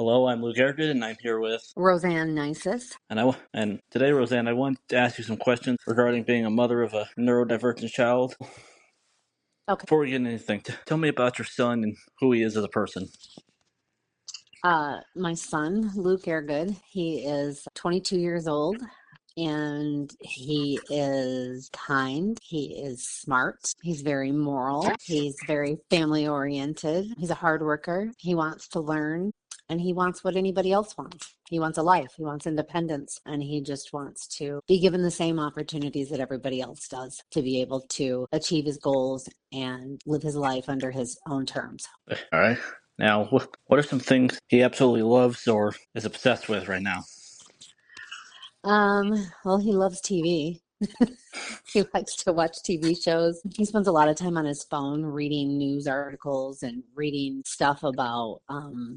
Hello, I'm Luke Ergid, and I'm here with Roseanne Nisus. and today, Roseanne, I want to ask you some questions regarding being a mother of a neurodivergent child. Okay. Before we get into anything, tell me about your son and who he is as a person. My son, Luke Ergood, he is 22 years old and he is kind. He is smart. He's very moral. He's very family oriented. He's a hard worker. He wants to learn and he wants what anybody else wants. He wants a life. He wants independence and he just wants to be given the same opportunities that everybody else does to be able to achieve his goals and live his life under his own terms. All right. Now, what are some things he absolutely loves or is obsessed with right now? Well, he loves TV. He likes to watch TV shows. He spends a lot of time on his phone reading news articles and reading stuff about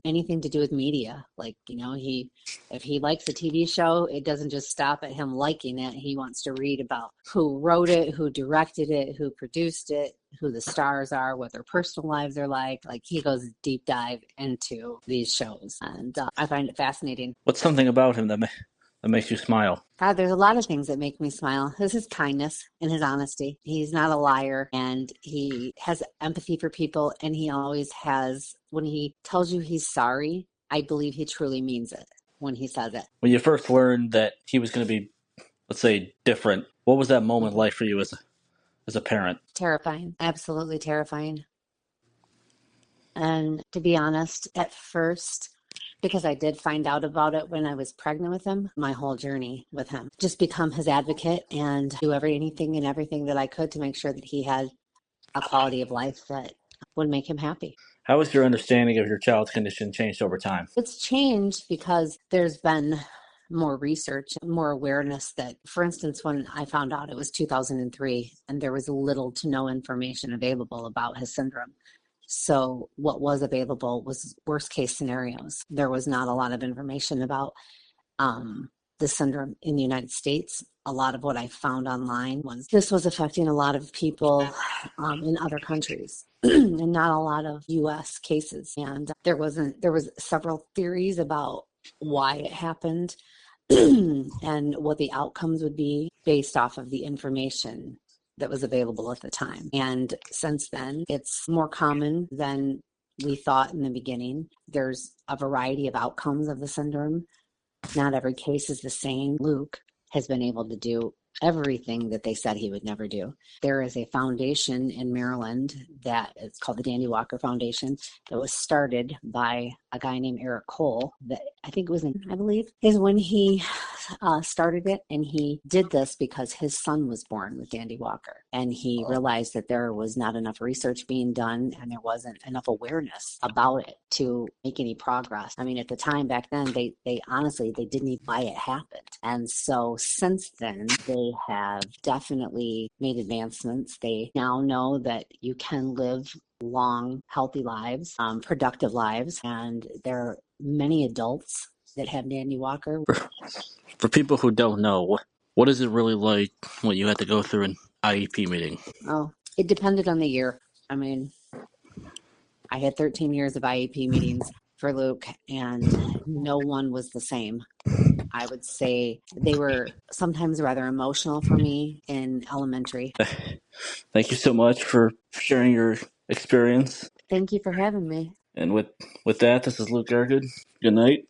anything to do with media. Like, if he likes a TV show, it doesn't just stop at him liking it. He wants to read about who wrote it, who directed it, who produced it, who the stars are, what their personal lives are like. Like, he goes deep dive into these shows, and I find it fascinating. What's something about him that makes you smile? God, there's a lot of things that make me smile. This is kindness and his honesty. He's not a liar and he has empathy for people. And he always has, when he tells you he's sorry, I believe he truly means it when he says it. When you first learned that he was going to be, let's say, different, what was that moment like for you as a parent? Terrifying. Absolutely terrifying. And to be honest, at first, because I did find out about it when I was pregnant with him, my whole journey with him, just become his advocate and do anything and everything that I could to make sure that he had a quality of life that would make him happy. How has your understanding of your child's condition changed over time? It's changed because there's been more research, more awareness that, for instance, when I found out, it was 2003 and there was little to no information available about his syndrome. So what was available was worst case scenarios. There was not a lot of information about the syndrome in the United States. A lot of what I found online was this was affecting a lot of people in other countries and not a lot of US cases. And there was several theories about why it happened and what the outcomes would be based off of the information that was available at the time. And since then, it's more common than we thought in the beginning. There's a variety of outcomes of the syndrome. Not every case is the same. Luke has been able to do everything that they said he would never do. There is a foundation in Maryland that it's called the Dandy Walker Foundation that was started by a guy named Eric Cole that I think it was I believe is when he started it, and he did this because his son was born with Dandy Walker, and he realized that there was not enough research being done and there wasn't enough awareness about it to make any progress. I mean, at the time back then, they honestly, they didn't even why it happened. And so since then, they have definitely made advancements. They now know that you can live long, healthy lives, productive lives, and there are many adults that have Dandy Walker. For people who don't know, what is it really like when you had to go through an IEP meeting? Oh, it depended on the year. I mean, I had 13 years of IEP meetings for Luke, and no one was the same. I would say they were sometimes rather emotional for me in elementary. Thank you so much for sharing your experience. Thank you for having me. And with that, this is Luke Ergood. Good night.